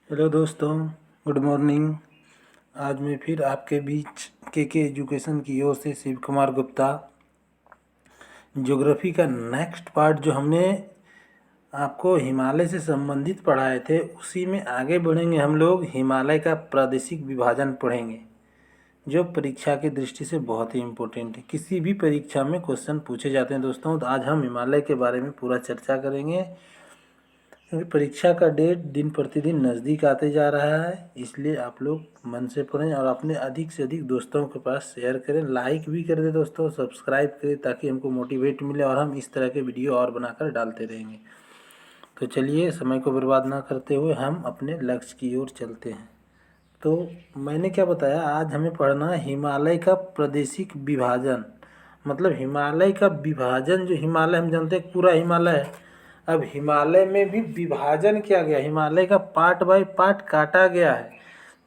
Hello दोस्तों, good morning. आज मैं फिर आपके बीच के एजुकेशन की ओर से शिव कुमार गुप्ता। ज्योग्राफी का नेक्स्ट पार्ट जो हमने आपको हिमालय से संबंधित पढ़ाए थे, उसी में आगे बढ़ेंगे। हम लोग हिमालय का प्रादेशिक विभाजन पढ़ेंगे, जो परीक्षा की दृष्टि से बहुत ही इम्पोर्टेंट है। किसी भी परीक्षा में क्वेश्चन पूछे जाते हैं दोस्तों। तो आज हम हिमालय के बारे में पूरा चर्चा करेंगे, क्योंकि परीक्षा का डेट दिन प्रतिदिन नज़दीक आते जा रहा है। इसलिए आप लोग मन से पढ़ें और अपने अधिक से अधिक दोस्तों के पास शेयर करें, लाइक भी कर दें दोस्तों, सब्सक्राइब करें, ताकि हमको मोटिवेट मिले और हम इस तरह के वीडियो और बनाकर डालते रहेंगे। तो चलिए, समय को बर्बाद ना करते हुए हम अपने लक्ष्य की ओर चलते हैं। तो मैंने क्या बताया, आज हमें पढ़ना है हिमालय का प्रादेशिक विभाजन। मतलब हिमालय का विभाजन, जो हिमालय हम जानते हैं पूरा हिमालय है, अब हिमालय में भी विभाजन किया गया, हिमालय का पार्ट बाय पार्ट काटा गया है।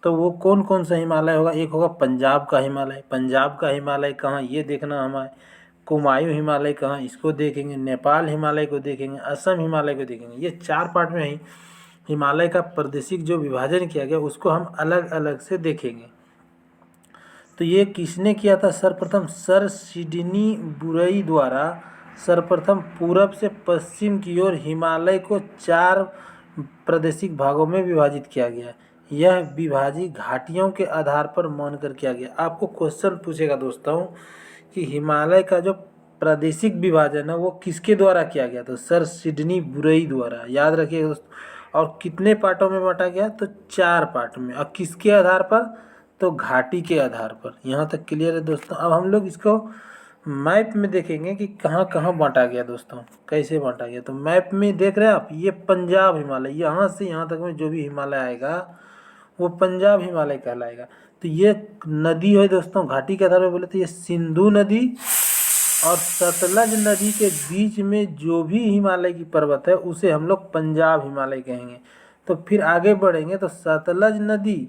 तो वो कौन कौन सा हिमालय होगा? एक होगा पंजाब का हिमालय। पंजाब का हिमालय कहाँ, ये देखना हमारे। कुमायूं हिमालय कहाँ, इसको देखेंगे। नेपाल हिमालय को देखेंगे। असम हिमालय को देखेंगे। ये 4 पार्ट में ही हिमालय का प्रादेशिक जो विभाजन किया गया, उसको हम अलग अलग से देखेंगे। तो ये किसने किया था? सर्वप्रथम सर सिडनी बुरई द्वारा सर्वप्रथम पूरब से पश्चिम की ओर हिमालय को 4 प्रादेशिक भागों में विभाजित किया गया। यह विभाजित घाटियों के आधार पर मानकर किया गया। आपको क्वेश्चन पूछेगा दोस्तों कि हिमालय का जो प्रादेशिक विभाजन है वो किसके द्वारा किया गया? तो सर सिडनी बुरई द्वारा। याद रखिएगा दोस्तों। और कितने पार्टों में बांटा गया? तो 4 पार्ट में। और किसके आधार पर? तो घाटी के आधार पर। यहाँ तक क्लियर है दोस्तों। अब हम लोग इसको मैप में देखेंगे कि कहाँ कहाँ बांटा गया दोस्तों, कैसे बांटा गया। तो मैप में देख रहे हैं आप, ये पंजाब हिमालय, यहाँ से यहाँ तक में जो भी हिमालय आएगा वो पंजाब हिमालय कहलाएगा। तो ये नदी है दोस्तों, घाटी के आधार पर बोले तो ये सिंधु नदी और सतलज नदी के बीच में जो भी हिमालय की पर्वत है उसे हम लोग पंजाब हिमालय कहेंगे। तो फिर आगे बढ़ेंगे तो सतलज नदी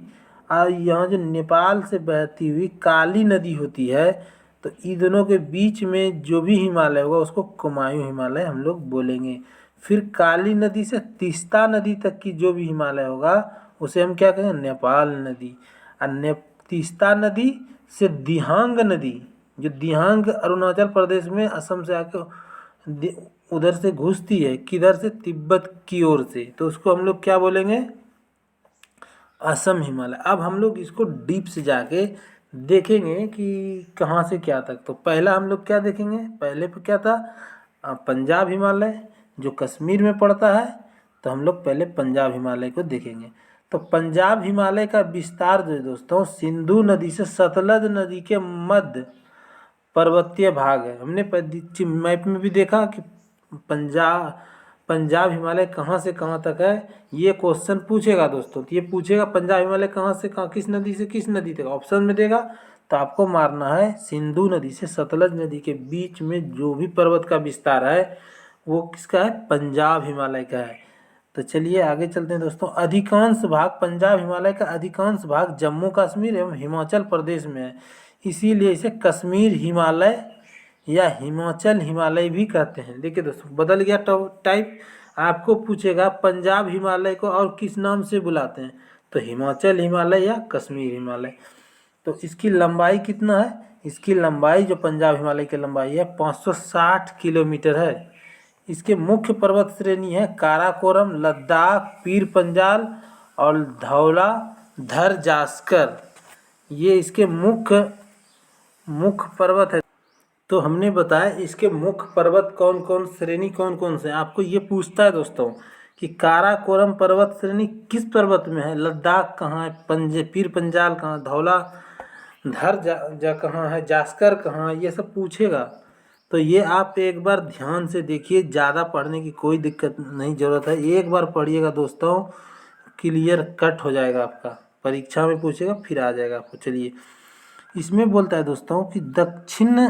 और यहाँ जो नेपाल से बहती हुई काली नदी होती है, तो इन दोनों के बीच में जो भी हिमालय होगा उसको कुमायूं हिमालय हम लोग बोलेंगे। फिर काली नदी से तीस्ता नदी तक की जो भी हिमालय होगा उसे हम क्या कहेंगे? नेपाल नदी। और तीस्ता नदी से दिहांग नदी, जो दिहांग अरुणाचल प्रदेश में असम से आके उधर से घुसती है, किधर से? तिब्बत की ओर से, तो उसको हम लोग क्या बोलेंगे? असम हिमालय। अब हम लोग इसको डीप से जाके देखेंगे कि कहाँ से क्या तक। तो पहला हम लोग क्या देखेंगे? पहले पे क्या था? पंजाब हिमालय, जो कश्मीर में पड़ता है। तो हम लोग पहले पंजाब हिमालय को देखेंगे। तो पंजाब हिमालय का विस्तार जो है दोस्तों, सिंधु नदी से सतलज नदी के मध्य पर्वतीय भाग है। हमने मैप में भी देखा कि पंजाब हिमालय कहाँ से कहाँ तक है। ये क्वेश्चन पूछेगा दोस्तों। तो ये पूछेगा पंजाब हिमालय कहाँ से कहाँ, किस नदी से किस नदी तक, ऑप्शन में देगा। तो आपको मारना है सिंधु नदी से सतलज नदी के बीच में जो भी पर्वत का विस्तार है वो किसका है? पंजाब हिमालय का है। तो चलिए आगे चलते हैं दोस्तों। अधिकांश भाग, पंजाब हिमालय का अधिकांश भाग जम्मू कश्मीर एवं हिमाचल प्रदेश में है। इसीलिए इसे कश्मीर हिमालय या हिमाचल हिमालय भी कहते हैं। देखिए दोस्तों, बदल गया टाइप। आपको पूछेगा पंजाब हिमालय को और किस नाम से बुलाते हैं? तो हिमाचल हिमालय या कश्मीर हिमालय। तो इसकी लंबाई कितना है? इसकी लंबाई, जो पंजाब हिमालय की लंबाई है, 560 किलोमीटर है। इसके मुख्य पर्वत श्रेणी है काराकोरम, लद्दाख, पीर पंजाल और धौला धर जास्कर। ये इसके मुख्य पर्वत है। तो हमने बताया इसके मुख्य पर्वत कौन कौन, श्रेणी कौन कौन से। आपको ये पूछता है दोस्तों कि काराकोरम पर्वत श्रेणी किस पर्वत में है, लद्दाख कहाँ है, पीर पंजाल कहाँ, धौला धर जा कहाँ है, जास्कर कहाँ है, ये सब पूछेगा। तो ये आप एक बार ध्यान से देखिए, ज़्यादा पढ़ने की कोई दिक्कत नहीं, ज़रूरत है। एक बार पढ़िएगा दोस्तों, क्लियर कट हो जाएगा आपका। परीक्षा में पूछेगा फिर आ जाएगा आपको। चलिए, इसमें बोलता है दोस्तों कि दक्षिण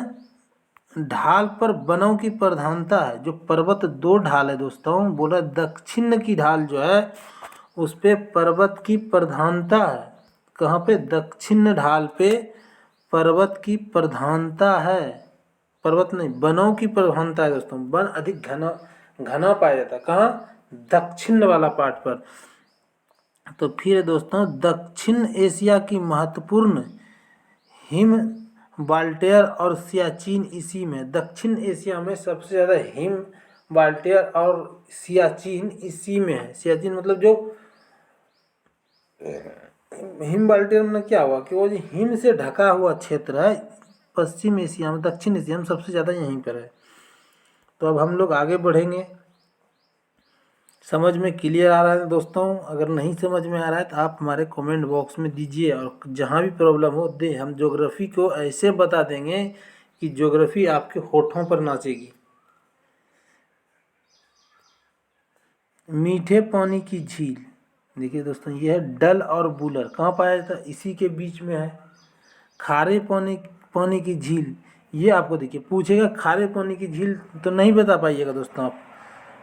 ढाल पर वनों की प्रधानता है। जो पर्वत 2 ढाल है दोस्तों, बोला दक्षिण की ढाल जो है उस पे पर्वत की प्रधानता है। कहाँ पे? दक्षिण ढाल पे पर्वत की प्रधानता है। पर्वत नहीं, वनों की प्रधानता है दोस्तों। वन अधिक घना घना पाया जाता है। कहाँ? दक्षिण वाला पार्ट पर। तो फिर दोस्तों दक्षिण एशिया की महत्वपूर्ण हिम बाल्टियर और सियाचिन इसी में, दक्षिण एशिया में सबसे ज़्यादा हिम बाल्टियर और सियाचिन इसी में है। सियाचिन मतलब जो हिम बाल्टियर में क्या हुआ कि वो जो हिम से ढका हुआ क्षेत्र है पश्चिम एशिया में, दक्षिण एशिया में सबसे ज़्यादा यहीं पर है। तो अब हम लोग आगे बढ़ेंगे। समझ में क्लियर आ रहा है दोस्तों? अगर नहीं समझ में आ रहा है तो आप हमारे कमेंट बॉक्स में दीजिए, और जहाँ भी प्रॉब्लम हो दे, हम ज्योग्राफी को ऐसे बता देंगे कि ज्योग्राफी आपके होठों पर नाचेगी। मीठे पानी की झील, देखिए दोस्तों ये है डल और बुलर, कहाँ पाया जाता है? इसी के बीच में है। खारे पानी की झील, ये आपको देखिए पूछेगा खारे पानी की झील तो नहीं बता पाइएगा दोस्तों आप।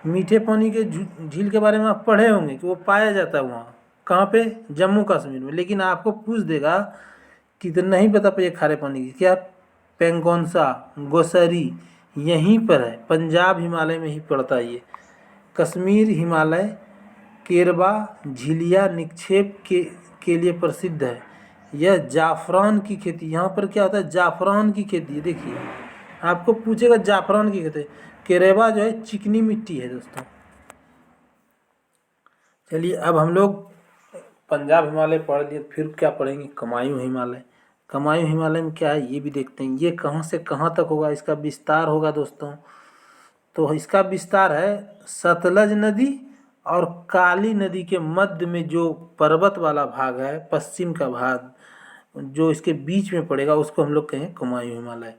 मीठे पानी के झील के बारे में आप पढ़े होंगे कि वो पाया जाता है वहाँ, कहाँ पे? जम्मू कश्मीर में। लेकिन आपको पूछ देगा कि तो नहीं बता पाइए खारे पानी की, क्या पेंगोंसा, गोसरी यहीं पर है, पंजाब हिमालय में ही पड़ता है ये। कश्मीर हिमालय केरबा झीलिया निक्षेप के लिए प्रसिद्ध है। यह जाफरान की खेती, यहाँ पर क्या होता है? जाफरान की खेती। देखिए आपको पूछेगा जाफरान की खेती। केरेबा जो है चिकनी मिट्टी है दोस्तों। चलिए अब हम लोग पंजाब हिमालय पढ़ लिए, फिर क्या पढ़ेंगे? कुमायूं हिमालय। कुमायूं हिमालय में क्या है ये भी देखते हैं। ये कहाँ से कहाँ तक होगा, इसका विस्तार होगा दोस्तों। तो इसका विस्तार है सतलज नदी और काली नदी के मध्य में जो पर्वत वाला भाग है, पश्चिम का भाग जो इसके बीच में पड़ेगा, उसको हम लोग कहें कुमायूं हिमालय।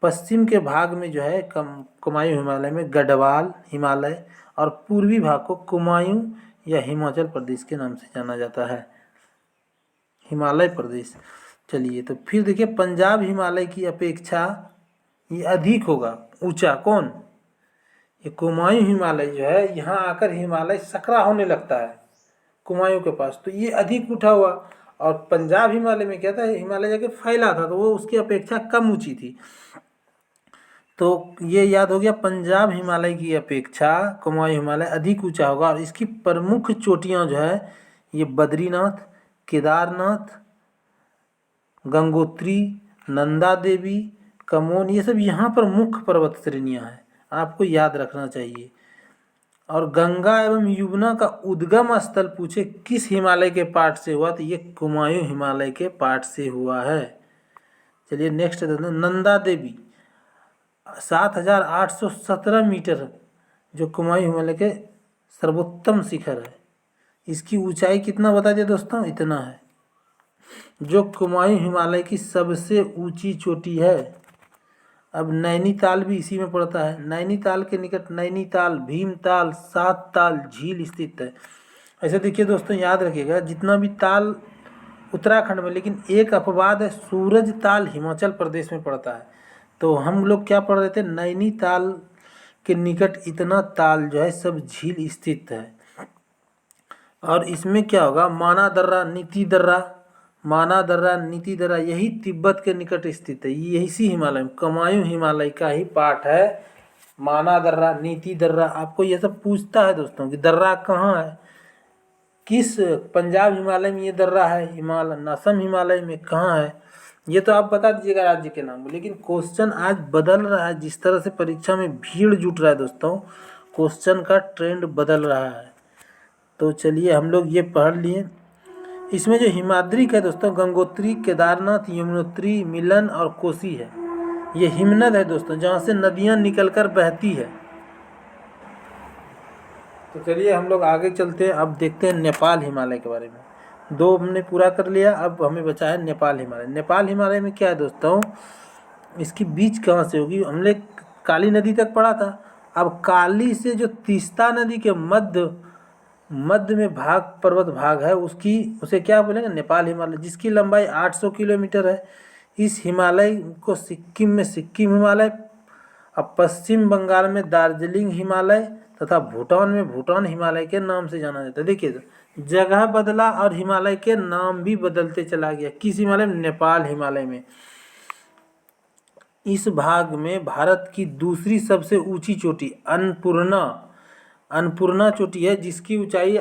पश्चिम के भाग में जो है कुमायूं हिमालय में गढ़वाल हिमालय, और पूर्वी भाग को कुमायूं या हिमाचल प्रदेश के नाम से जाना जाता है, हिमालय प्रदेश। चलिए तो फिर देखिए पंजाब हिमालय की अपेक्षा ये अधिक होगा ऊंचा। कौन? ये कुमायूं हिमालय जो है, यहाँ आकर हिमालय सकरा होने लगता है कुमायूं के पास, तो ये अधिक उठा हुआ। और पंजाब हिमालय में क्या था? हिमालय जाके फैला था, तो वो उसकी अपेक्षा कम ऊंची थी। तो ये याद हो गया, पंजाब हिमालय की अपेक्षा कुमायूं हिमालय अधिक ऊंचा होगा। और इसकी प्रमुख चोटियाँ जो है ये बद्रीनाथ, केदारनाथ, गंगोत्री, नंदा देवी, कमोन, ये सब यहाँ पर मुख्य पर्वत श्रेणियाँ हैं, आपको याद रखना चाहिए। और गंगा एवं यमुना का उद्गम स्थल पूछे किस हिमालय के पार्ट से हुआ, तो ये कुमायूं हिमालय के पार्ट से हुआ है। चलिए नेक्स्ट नंदा देवी 7,817 मीटर, जो कुमायूं हिमालय के सर्वोत्तम शिखर है। इसकी ऊंचाई कितना बता दिया दोस्तों? इतना है, जो कुमायूं हिमालय की सबसे ऊंची चोटी है। अब नैनीताल भी इसी में पड़ता है। नैनीताल के निकट नैनीताल, भीमताल, सात ताल झील स्थित है। ऐसे देखिए दोस्तों, याद रखिएगा जितना भी ताल उत्तराखंड में, लेकिन एक अपवाद है, सूरज ताल हिमाचल प्रदेश में पड़ता है। तो हम लोग क्या पढ़ रहे थे? नैनीताल के निकट इतना ताल जो है सब झील स्थित है। और इसमें क्या होगा? माना दर्रा, नीति दर्रा, माना दर्रा, नीति दर्रा, यही तिब्बत के निकट स्थित है। ये इसी हिमालय में, कुमायूं हिमालय का ही पार्ट है माना दर्रा, नीति दर्रा। आपको ये सब पूछता है दोस्तों कि दर्रा कहाँ है, किस पंजाब हिमालय में ये दर्रा है, हिमालय असम हिमालय में कहाँ है, ये तो आप बता दीजिएगा राज्य के नाम। लेकिन क्वेश्चन आज बदल रहा है, जिस तरह से परीक्षा में भीड़ जुट रहा है दोस्तों, क्वेश्चन का ट्रेंड बदल रहा है। तो चलिए हम लोग ये पढ़ लिए। इसमें जो हिमाद्रिक है दोस्तों, गंगोत्री, केदारनाथ, यमुनोत्री, मिलन और कोसी है। ये हिमनद है दोस्तों, जहाँ से नदियाँ निकलकर बहती है। तो चलिए हम लोग आगे चलते हैं। अब देखते हैं नेपाल हिमालय के बारे में। दो हमने पूरा कर लिया, अब हमें बचा है नेपाल हिमालय। नेपाल हिमालय में क्या है दोस्तों, इसकी बीच कहाँ से होगी? हमने काली नदी तक पढ़ा था। अब काली से जो तीस्ता नदी के मध्य में भाग, पर्वत भाग है, उसे क्या बोलेंगे? नेपाल हिमालय, जिसकी लंबाई 800 किलोमीटर है। इस हिमालय को सिक्किम में सिक्किम हिमालय, अब पश्चिम बंगाल में दार्जिलिंग हिमालय तथा भूटान में भूटान हिमालय के नाम से जाना जाता है। देखिए जगह बदला और हिमालय के नाम भी बदलते चला गया। किस हिमालय में? नेपाल हिमालय में। इस भाग में भारत की दूसरी सबसे ऊंची चोटी अन्नपूर्णा चोटी है, जिसकी ऊंचाई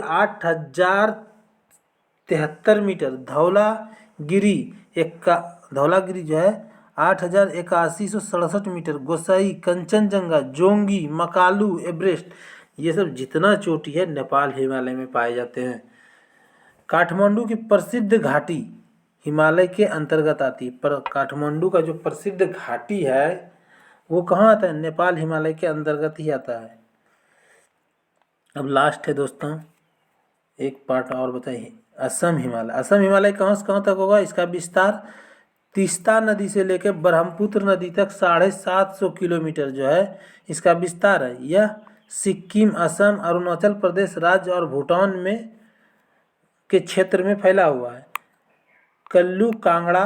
73 मीटर, धौलागिरी जो है 8,8167 मीटर, गोसाई, कंचनजंगा, जोंगी, मकालू, एवरेस्ट, ये सब जितना चोटी है नेपाल हिमालय में पाए जाते हैं। काठमांडू की प्रसिद्ध घाटी हिमालय के अंतर्गत आती है, पर काठमांडू का जो प्रसिद्ध घाटी है वो कहाँ आता है? नेपाल हिमालय के अंतर्गत ही आता है। अब लास्ट है दोस्तों, एक पार्ट और बताइए, असम हिमालय। असम हिमालय कहाँ से कहाँ तक होगा? इसका विस्तार तीस्ता नदी से लेकर ब्रह्मपुत्र नदी तक 750 किलोमीटर जो है इसका विस्तार है। यह सिक्किम, असम, अरुणाचल प्रदेश राज्य और भूटान में के क्षेत्र में फैला हुआ है। कल्लू, कांगड़ा,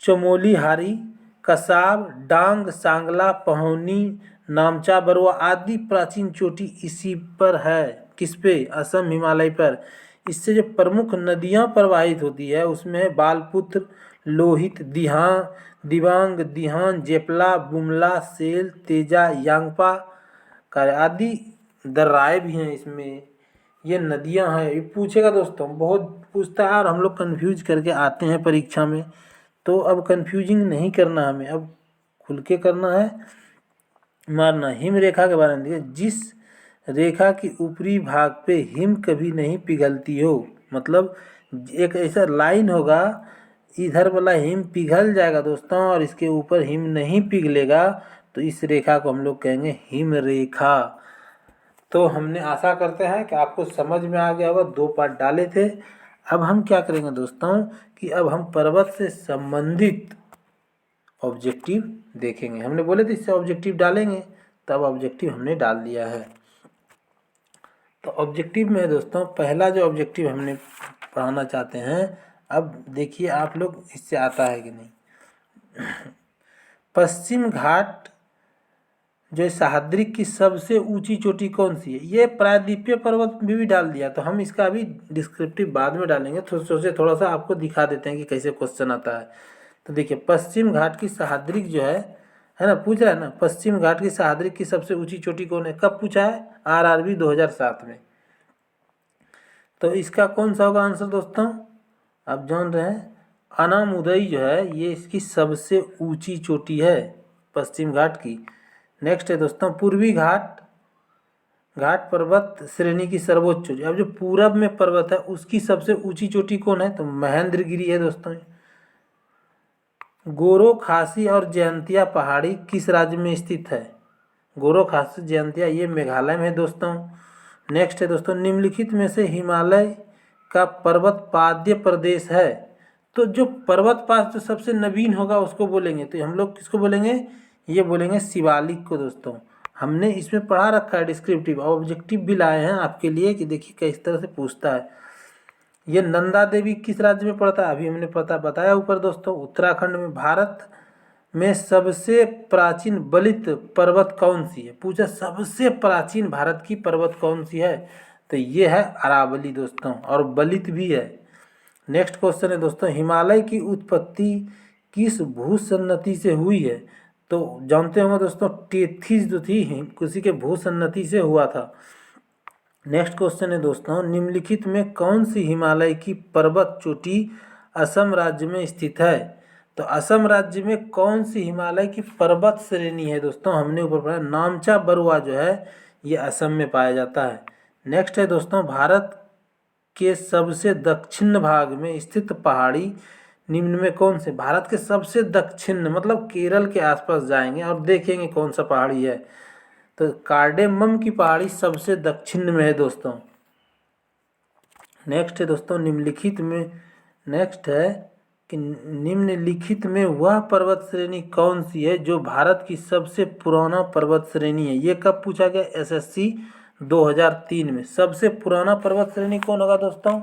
चमोली, हारी, कसाब, डांग, सांगला, पहौनी, नामचा, बरुआ आदि प्राचीन चोटी इसी पर है। किस पे? असम हिमालय पर। इससे जो प्रमुख नदियां प्रवाहित होती है उसमें है बालपुत्र, लोहित, दिबांग, दिहान, जेपला, बुमला, सेल, तेजा, यांगपा आदि दर्राएँ भी हैं इसमें। ये नदियां हैं, ये पूछेगा दोस्तों, बहुत पूछता है और हम लोग कन्फ्यूज करके आते हैं परीक्षा में। तो अब कन्फ्यूजिंग नहीं करना हमें, अब खुल के करना है, मारना। हिम रेखा के बारे में देखिए, जिस रेखा की ऊपरी भाग पे हिम कभी नहीं पिघलती हो, मतलब एक ऐसा लाइन होगा इधर वाला हिम पिघल जाएगा दोस्तों और इसके ऊपर हिम नहीं पिघलेगा, तो इस रेखा को हम लोग कहेंगे हिम रेखा। तो हमने आशा करते हैं कि आपको समझ में आ गया होगा, 2 पार्ट डाले थे। अब हम क्या करेंगे दोस्तों कि अब हम पर्वत से संबंधित ऑब्जेक्टिव देखेंगे। हमने बोले थे इससे ऑब्जेक्टिव डालेंगे, तब ऑब्जेक्टिव हमने डाल दिया है। तो ऑब्जेक्टिव में दोस्तों पहला जो ऑब्जेक्टिव हमने पढ़ाना चाहते हैं, अब देखिए आप लोग इससे आता है कि नहीं। पश्चिम घाट जो सह्याद्री की सबसे ऊंची चोटी कौन सी है? ये प्रायद्वीपीय पर्वत में भी डाल दिया, तो हम इसका अभी डिस्क्रिप्टिव बाद में डालेंगे। तो सोचे थोड़ा सा आपको दिखा देते हैं कि कैसे क्वेश्चन आता है। तो देखिए, पश्चिम घाट की सह्याद्री जो है ना, पूछ रहा है ना, पश्चिम घाट की सह्याद्री की सबसे ऊंची चोटी कौन है? कब पूछा है? RRB 2007 में। तो इसका कौन सा होगा आंसर दोस्तों? आप जान रहे हैं, अनामुदई जो है ये इसकी सबसे ऊंची चोटी है पश्चिम घाट की। नेक्स्ट है दोस्तों, पूर्वी घाट पर्वत श्रेणी की सर्वोच्च चोटी। अब जो पूरब में पर्वत है उसकी सबसे ऊंची चोटी कौन है? तो महेंद्रगिरी है दोस्तों। गोरो, खासी और जयंतिया पहाड़ी किस राज्य में स्थित है? गोरो, खासी, जयंतिया ये मेघालय में है दोस्तों। नेक्स्ट है दोस्तों, निम्नलिखित में से हिमालय का पर्वत पाद्य प्रदेश है। तो जो पर्वत पास जो सबसे नवीन होगा उसको बोलेंगे, तो हम लोग किसको बोलेंगे? ये बोलेंगे शिवालिक को दोस्तों। हमने इसमें पढ़ा रखा है डिस्क्रिप्टिव, ऑब्जेक्टिव भी लाए हैं आपके लिए कि देखिए किस तरह से पूछता है। ये नंदा देवी किस राज्य में पड़ता है? अभी हमने बताया ऊपर दोस्तों, उत्तराखंड में। भारत में सबसे प्राचीन बलित पर्वत कौन सी है? पूछा सबसे प्राचीन भारत की पर्वत कौन सी है? तो ये है अरावली दोस्तों, और बलित भी है। नेक्स्ट क्वेश्चन है दोस्तों, हिमालय की उत्पत्ति किस भूसन्नति से हुई है? तो जानते होंगे दोस्तों, टेथिस जो थी किसी के भूसन्नति से हुआ था। नेक्स्ट क्वेश्चन है दोस्तों, निम्नलिखित में कौन सी हिमालय की पर्वत चोटी असम राज्य में स्थित है? तो असम राज्य में कौन सी हिमालय की पर्वत श्रेणी है दोस्तों? हमने ऊपर पढ़ा, नामचा बरुआ जो है ये असम में पाया जाता है। नेक्स्ट है दोस्तों, भारत के सबसे दक्षिण भाग में स्थित पहाड़ी निम्न में कौन से? भारत के सबसे दक्षिण मतलब केरल के आसपास जाएंगे और देखेंगे कौन सा पहाड़ी है। तो कार्डेमम की पहाड़ी सबसे दक्षिण में है दोस्तों। नेक्स्ट है दोस्तों, निम्नलिखित में नेक्स्ट है कि निम्नलिखित में वह पर्वत श्रेणी कौन सी है जो भारत की सबसे पुराना पर्वत श्रेणी है? ये कब पूछा गया? SSC 2003 में। सबसे पुराना पर्वत श्रेणी कौन होगा दोस्तों?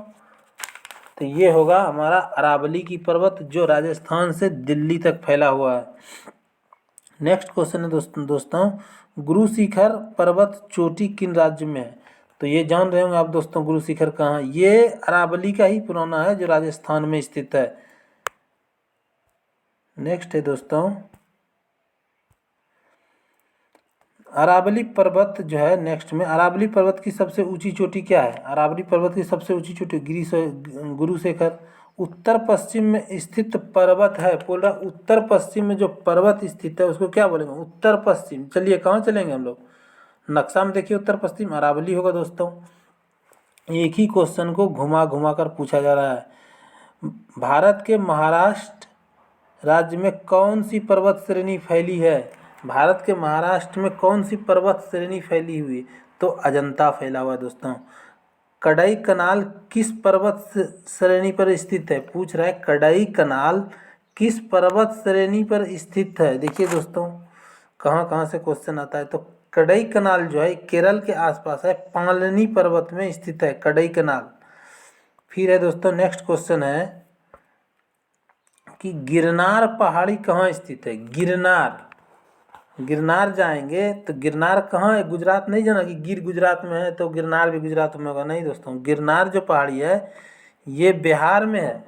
तो ये होगा हमारा अरावली की पर्वत, जो राजस्थान से दिल्ली तक फैला हुआ है। नेक्स्ट क्वेश्चन है दोस्तों, गुरु शिखर पर्वत चोटी किन राज्य में है? तो ये जान रहे होंगे आप दोस्तों, गुरु शिखर कहाँ है? ये अरावली का ही पुराना है जो राजस्थान में स्थित है। नेक्स्ट है दोस्तों, अरावली पर्वत जो है नेक्स्ट में, अरावली पर्वत की सबसे ऊंची चोटी क्या है? अरावली पर्वत की सबसे ऊंची चोटी गुरु शेखर। उत्तर पश्चिम में स्थित पर्वत है, बोल रहा उत्तर पश्चिम में जो पर्वत स्थित है उसको क्या बोलेंगे? उत्तर पश्चिम। चलिए कहाँ चलेंगे हम लोग? नक्शा में देखिए, उत्तर पश्चिम अरावली होगा दोस्तों। एक ही क्वेश्चन को घुमा घुमा कर पूछा जा रहा है। भारत के महाराष्ट्र राज्य में कौन सी पर्वत श्रेणी फैली है? भारत के महाराष्ट्र में कौन सी पर्वत श्रेणी फैली हुई? तो अजंता फैला हुआ है दोस्तों। कड़ई कनाल किस पर्वत श्रेणी पर स्थित है? पूछ रहा है कड़ई कनाल किस पर्वत श्रेणी पर स्थित है। देखिए दोस्तों कहाँ कहाँ से क्वेश्चन आता है। तो कड़ई कनाल जो है केरल के आसपास है, पालनी पर्वत में स्थित है कड़ई कनाल। फिर है दोस्तों नेक्स्ट क्वेश्चन है कि गिरनार पहाड़ी कहाँ स्थित है? गिरनार, गिरनार जाएंगे तो गिरनार कहाँ है? गुजरात नहीं जाना कि गिर गुजरात में है तो गिरनार भी गुजरात में होगा, नहीं दोस्तों। गिरनार जो पहाड़ी है ये बिहार में है।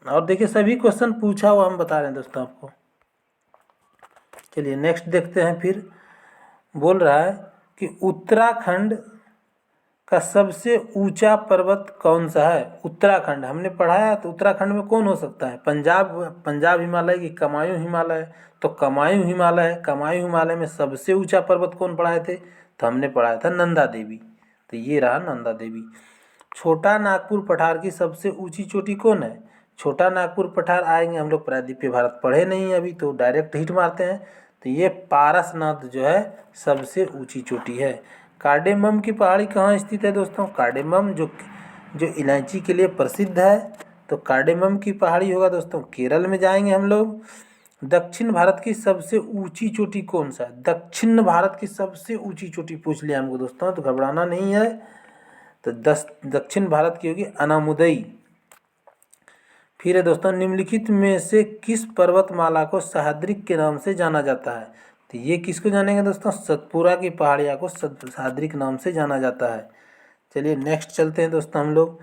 और देखिए सभी क्वेश्चन पूछा हुआ हम बता रहे हैं दोस्तों आपको। चलिए नेक्स्ट देखते हैं। फिर बोल रहा है कि उत्तराखंड का सबसे ऊंचा पर्वत कौन सा है? उत्तराखंड हमने पढ़ाया, तो उत्तराखंड में कौन हो सकता है? पंजाब हिमालय की कमायूं हिमालय। तो कमायूं हिमालय है। कमायूं हिमालय में सबसे ऊंचा पर्वत कौन पढ़ाए थे? तो हमने पढ़ाया था नंदा देवी। तो ये रहा नंदा देवी। छोटा नागपुर पठार की सबसे ऊंची चोटी कौन है? छोटा नागपुर पठार आएंगे हम लोग, प्रायद्वीपीय भारत पढ़े नहीं अभी तो डायरेक्ट हिट मारते हैं। तो ये पारसनाथ जो है सबसे ऊंची चोटी है। कार्डेमम की पहाड़ी कहाँ स्थित है दोस्तों? कार्डेमम जो इलायची के लिए प्रसिद्ध है, तो कार्डेमम की पहाड़ी होगा दोस्तों केरल में। जाएंगे हम लोग। दक्षिण भारत की सबसे ऊंची चोटी कौन सा है? दक्षिण भारत की सबसे ऊंची चोटी पूछ लिया हमको दोस्तों, तो घबराना नहीं है। तो दक्षिण भारत की होगी अनामुदई। फिर है दोस्तों निम्नलिखित में से किस पर्वतमाला को सह्याद्री के नाम से जाना जाता है? तो ये किसको जानेंगे दोस्तों? सतपुरा की पहाड़िया को सह्याद्री के नाम से जाना जाता है। चलिए नेक्स्ट चलते हैं दोस्तों हम लोग।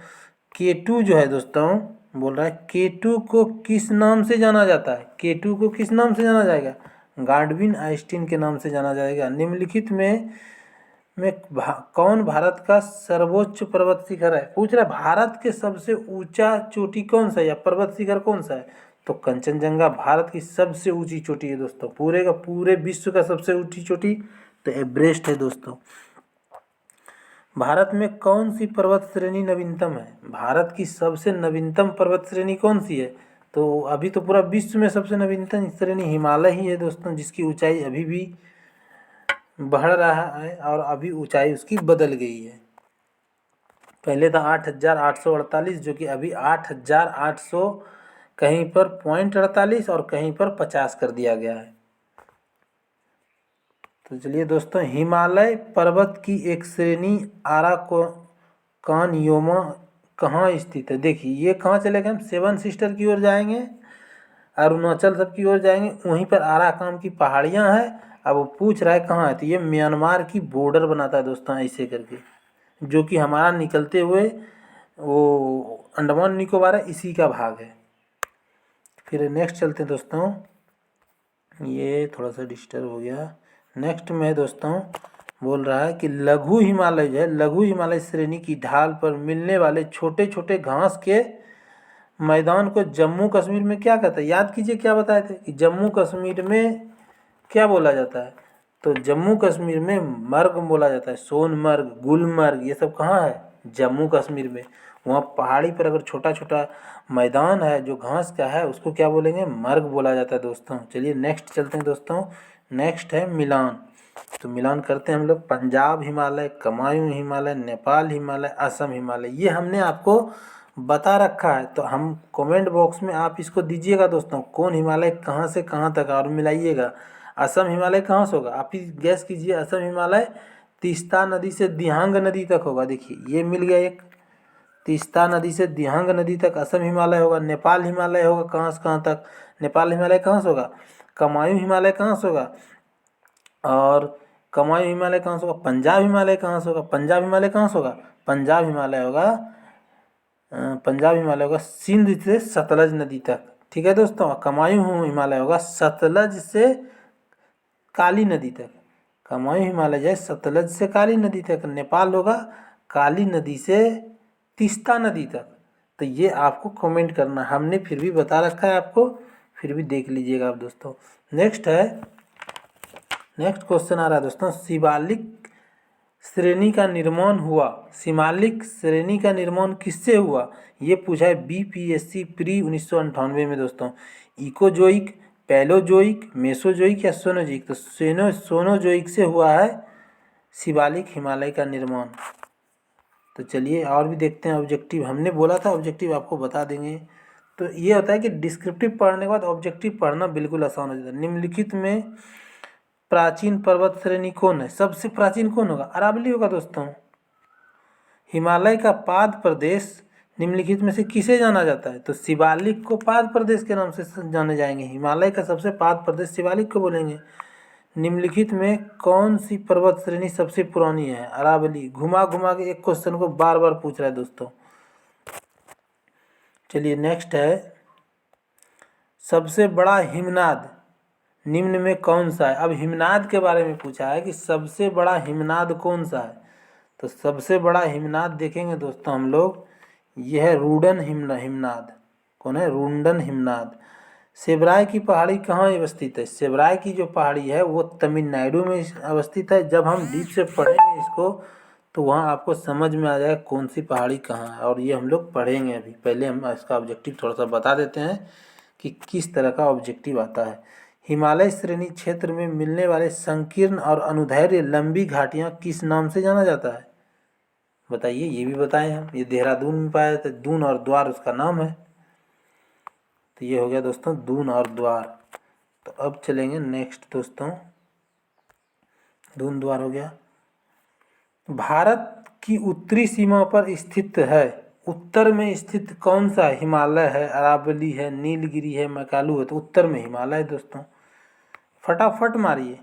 केटू जो है दोस्तों बोल रहा है केटू को किस नाम से जाना जाता है? केटू को किस नाम से जाना जाएगा? गाडविन आइंस्टीन के नाम से जाना जाएगा। निम्नलिखित में कौन भारत का सर्वोच्च पर्वत शिखर है? पूछ रहा है भारत के सबसे ऊंचा चोटी कौन सा है या पर्वत शिखर कौन सा है? तो कंचनजंगा भारत की सबसे ऊंची चोटी है दोस्तों। पूरे का पूरे विश्व का सबसे ऊंची चोटी तो एवरेस्ट है दोस्तों। भारत में कौन सी पर्वत श्रेणी नवीनतम है? भारत की सबसे नवीनतम पर्वत श्रेणी कौन सी है? तो अभी तो पूरा विश्व में सबसे नवीनतम श्रेणी हिमालय ही है दोस्तों, जिसकी ऊंचाई अभी भी बढ़ रहा है और अभी ऊंचाई उसकी बदल गई है। पहले था 8,848 जो कि अभी 8,800 कहीं पर 0.48 और कहीं पर 50 कर दिया गया है। तो चलिए दोस्तों हिमालय पर्वत की एक श्रेणी आराकानयोमा कहाँ स्थित है? देखिए ये कहाँ चलेगा? हम सेवन सिस्टर की ओर जाएंगे, अरुणाचल सब की ओर जाएंगे, वहीं पर आराकान की पहाड़ियाँ हैं। अब वो पूछ रहा है कहाँ है, तो ये म्यांमार की बॉर्डर बनाता है दोस्तों ऐसे करके, जो कि हमारा निकलते हुए वो अंडमान निकोबार है इसी का भाग है। फिर नेक्स्ट चलते हैं दोस्तों, ये थोड़ा सा डिस्टर्ब हो गया। नेक्स्ट में दोस्तों बोल रहा है कि लघु हिमालय जो है, लघु हिमालय श्रेणी की ढाल पर मिलने वाले छोटे छोटे घास के मैदान को जम्मू कश्मीर में क्या कहता है? याद कीजिए क्या बताए थे कि जम्मू कश्मीर में क्या बोला जाता है? तो जम्मू कश्मीर में मर्ग बोला जाता है। सोनमर्ग, गुलमर्ग ये सब कहाँ है? जम्मू कश्मीर में। वहाँ पहाड़ी पर अगर छोटा छोटा मैदान है जो घास का है उसको क्या बोलेंगे? मर्ग बोला जाता है दोस्तों। चलिए नेक्स्ट चलते हैं दोस्तों। नेक्स्ट है मिलान। तो मिलान करते हैं हम लोग। पंजाब हिमालय, कमायूं हिमालय, नेपाल हिमालय, असम हिमालय, ये हमने आपको बता रखा है। तो हम कमेंट बॉक्स में आप इसको दीजिएगा दोस्तों, कौन हिमालय कहाँ से कहाँ तक, और मिलाइएगा। असम हिमालय कहाँ से होगा? आप ही गैस कीजिए। असम हिमालय तीस्ता नदी से दिहांग नदी तक होगा। देखिए ये मिल गया एक, तीस्ता नदी से दिहांग नदी तक असम हिमालय होगा। नेपाल हिमालय होगा कहाँ से कहाँ तक? नेपाल हिमालय कहाँ से होगा? कमायूं हिमालय कहाँ से होगा? और कमायूं हिमालय कहाँ से होगा? पंजाब हिमालय कहाँ से होगा? पंजाब हिमालय कहाँ से होगा? पंजाब हिमालय होगा सिंध से सतलज नदी तक। ठीक है दोस्तों। कमायूं हिमालय होगा सतलज से काली नदी तक। कुमायूं हिमालय जो है सतलज से काली नदी तक, नेपाल होगा काली नदी से तीस्ता नदी तक। तो ये आपको कमेंट करना, हमने फिर भी बता रखा है आपको, फिर भी देख लीजिएगा आप दोस्तों। नेक्स्ट क्वेश्चन आ रहा है दोस्तों, शिवालिक श्रेणी का निर्माण हुआ, शिवालिक श्रेणी का निर्माण किससे हुआ? ये पूछा है बीपीएससी प्री 1998 में दोस्तों। इकोजोइक, पैलोजोइक, मेसोजोइक या सोनोजोइक? तो सोनोजोइक से हुआ है शिवालिक हिमालय का निर्माण। तो चलिए और भी देखते हैं ऑब्जेक्टिव, हमने बोला था ऑब्जेक्टिव आपको बता देंगे। तो ये होता है कि डिस्क्रिप्टिव पढ़ने के बाद ऑब्जेक्टिव पढ़ना बिल्कुल आसान हो जाता है। निम्नलिखित में प्राचीन पर्वत श्रेणी कौन है? सबसे प्राचीन कौन होगा? अरावली होगा दोस्तों। हिमालय का पाद प्रदेश निम्नलिखित में से किसे जाना जाता है? तो शिवालिक को पाद प्रदेश के नाम से जाने जाएंगे। हिमालय का सबसे पाद प्रदेश शिवालिक को बोलेंगे। निम्नलिखित में कौन सी पर्वत श्रेणी सबसे पुरानी है? अरावली। घुमा घुमा के एक क्वेश्चन को बार बार पूछ रहा है दोस्तों। चलिए नेक्स्ट है, सबसे बड़ा हिमनाद निम्न में कौन सा है? अब हिमनाद के बारे में पूछा है कि सबसे बड़ा हिमनाद कौन सा है। तो सबसे बड़ा हिमनाद देखेंगे दोस्तों हम लोग, यह है रुंडन हिमनाद। कौन है? रुंडन हिमनाद। सेबराय की पहाड़ी कहाँ अवस्थित है? सेबराय की जो पहाड़ी है वो तमिलनाडु में अवस्थित है। जब हम डीप से पढ़ेंगे इसको तो वहाँ आपको समझ में आ जाएगा कौन सी पहाड़ी कहाँ है, और ये हम लोग पढ़ेंगे अभी। पहले हम इसका ऑब्जेक्टिव थोड़ा सा बता देते हैं कि किस तरह का ऑब्जेक्टिव आता है। हिमालय श्रेणी क्षेत्र में मिलने वाले संकीर्ण और अनुदैर्ध्य लंबी घाटियाँ किस नाम से जाना जाता है? बताइए, ये भी बताएं हम। ये देहरादून में पाया जाता है, दून और द्वार उसका नाम है। तो ये हो गया दोस्तों दून और द्वार। तो अब चलेंगे नेक्स्ट दोस्तों, दून द्वार हो गया। भारत की उत्तरी सीमा पर स्थित है, उत्तर में स्थित कौन सा? हिमालय है, अरावली है, नीलगिरी है, मैकालू है। तो उत्तर में हिमालय दोस्तों। फटाफट मारिए।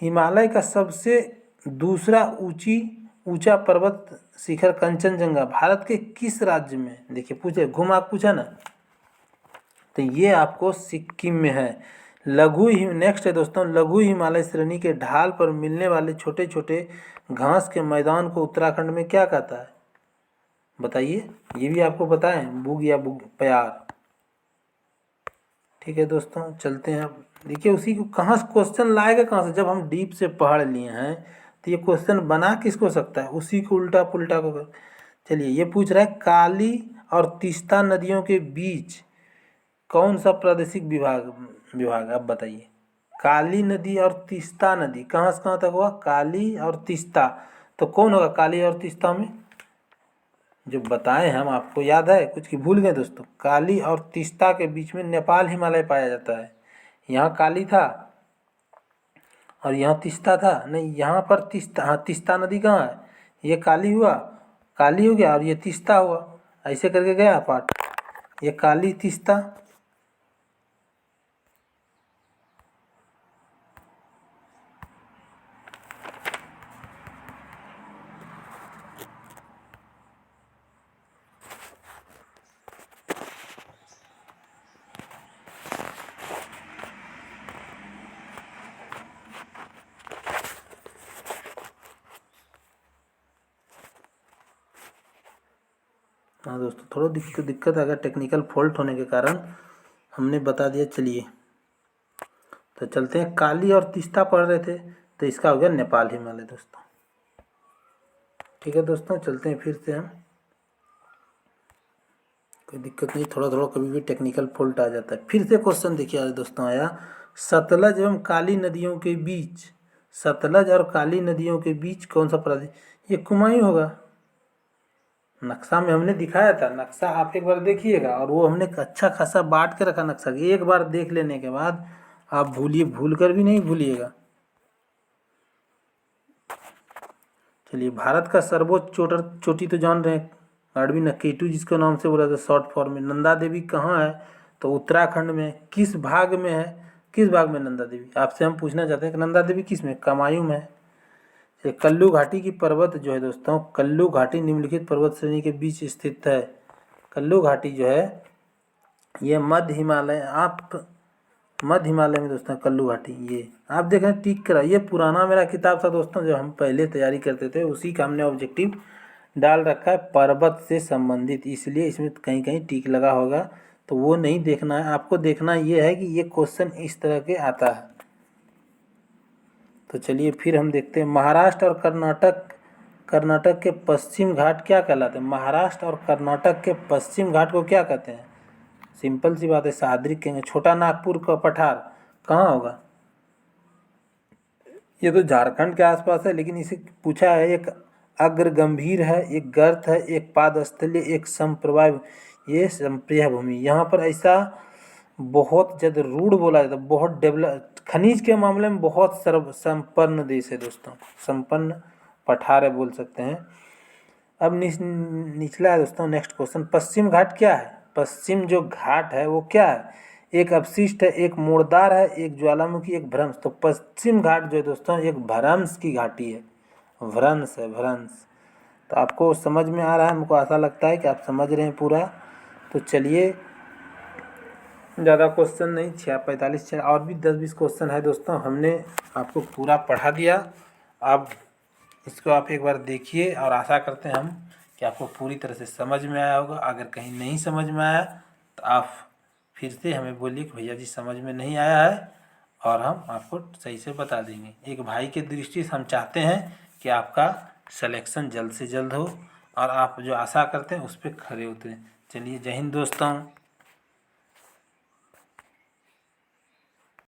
हिमालय का सबसे दूसरा ऊंचा पर्वत शिखर कंचनजंगा भारत के किस राज्य में? देखिए पूछे, घुमा पूछा ना, तो ये आपको सिक्किम में है। नेक्स्ट है दोस्तों, लघु हिमालय श्रेणी के ढाल पर मिलने वाले छोटे छोटे घास के मैदान को उत्तराखंड में क्या कहता है? बताइए, ये भी आपको बताएं, बुग या बुग प्यार। ठीक है दोस्तों, चलते हैं अब। देखिए उसी को कहाँ से क्वेश्चन लाएगा, कहाँ से? जब हम डीप से पढ़ लिए हैं तो ये क्वेश्चन बना किसको सकता है? उसी को उल्टा पुल्टा को। चलिए ये पूछ रहा है, काली और तीस्ता नदियों के बीच कौन सा प्रादेशिक विभाग अब बताइए। काली नदी और तीस्ता नदी कहाँ से कहाँ तक हुआ? काली और तीस्ता। तो कौन होगा काली और तीस्ता में? जो बताए हम आपको याद है कुछ की भूल गए दोस्तों? काली और तीस्ता के बीच में नेपाल हिमालय पाया जाता है। यहाँ काली था और यहाँ तीस्ता था। नहीं, यहाँ पर तीस्ता, हाँ तीस्ता नदी कहाँ है? ये काली हुआ, काली हो गया, और ये तीस्ता हुआ। ऐसे करके गया पार्ट, ये काली तीस्ता। हाँ दोस्तों, थोड़ा दिक्कत आ गया, टेक्निकल फॉल्ट होने के कारण हमने बता दिया। चलिए तो चलते हैं। काली और तीस्ता पढ़ रहे थे, तो इसका हो गया नेपाल हिमालय दोस्तों। ठीक है दोस्तों, चलते हैं फिर से हम। कोई दिक्कत नहीं, थोड़ा थोड़ा कभी भी टेक्निकल फॉल्ट आ जाता है। फिर से क्वेश्चन देखिए आज दोस्तों आया, सतलज एवं काली नदियों के बीच, सतलज और काली नदियों के बीच कौन सा प्रदेश? ये कुमायूं होगा। नक्शा में हमने दिखाया था, नक्शा आप एक बार देखिएगा, और वो हमने अच्छा खासा बांट के रखा नक्शा। एक बार देख लेने के बाद आप भूल कर भी नहीं भूलिएगा। चलिए, भारत का सर्वोच्च चोटी तो जान रहे हैं, अरविंद केटू जिसको नाम से बोला था शॉर्ट फॉर्म में। नंदा देवी कहाँ है? तो उत्तराखंड में। किस भाग में है? किस भाग में नंदा देवी? आपसे हम पूछना चाहते हैं कि नंदा देवी किस में? कुमायूं में। कल्लू घाटी की पर्वत जो है दोस्तों, कल्लू घाटी निम्नलिखित पर्वत श्रेणी के बीच स्थित है। कल्लू घाटी जो है ये मध्य हिमालय, आप मध्य हिमालय में दोस्तों कुल्लू घाटी। ये आप देख रहे हैं टिक करा, ये पुराना मेरा किताब था दोस्तों, जो हम पहले तैयारी करते थे, उसी का हमने ऑब्जेक्टिव डाल रखा है पर्वत से संबंधित, इसलिए इसमें कहीं कहीं टिक लगा होगा, तो वो नहीं देखना है आपको। देखना ये है कि ये क्वेश्चन इस तरह के आता है। तो चलिए फिर हम देखते हैं महाराष्ट्र और कर्नाटक के पश्चिम घाट क्या कहलाते हैं। महाराष्ट्र और कर्नाटक के पश्चिम घाट को क्या कहते हैं? सिंपल सी बात है, सादरिक कहेंगे। छोटा नागपुर का पठार कहाँ होगा? ये तो झारखंड के आसपास है, लेकिन इसे पूछा है एक अग्र गंभीर है, एक गर्त है, एक पादस्थल्य, एक संप्रवाय, ये संप्रिय भूमि। यहाँ पर ऐसा बहुत ज़्यादा रूढ़ बोला जाता है, बहुत डेवलप, खनिज के मामले में बहुत सर्व संपन्न देश है दोस्तों, संपन्न पठार है बोल सकते हैं। अब निचला है दोस्तों नेक्स्ट क्वेश्चन, पश्चिम घाट क्या है? पश्चिम जो घाट है वो क्या है? एक अवशिष्ट है, एक मोड़दार है, एक ज्वालामुखी, एक भ्रंश। तो पश्चिम घाट जो है दोस्तों एक भ्रंश की घाटी है, भ्रंश है, भ्रंश। तो आपको समझ में आ रहा है, हमको आशा लगता है कि आप समझ रहे हैं पूरा। तो चलिए ज़्यादा क्वेश्चन नहीं, 45 और भी 10-20 क्वेश्चन है दोस्तों, हमने आपको पूरा पढ़ा दिया। अब इसको आप एक बार देखिए और आशा करते हैं हम कि आपको पूरी तरह से समझ में आया होगा। अगर कहीं नहीं समझ में आया तो आप फिर से हमें बोलिए कि भैया जी समझ में नहीं आया है, और हम आपको सही से बता देंगे। एक भाई के दृष्टि से हम चाहते हैं कि आपका सिलेक्शन जल्द से जल्द हो, और आप जो आशा करते हैं उस पर खरे उतरें। चलिए, जय हिंद दोस्तों।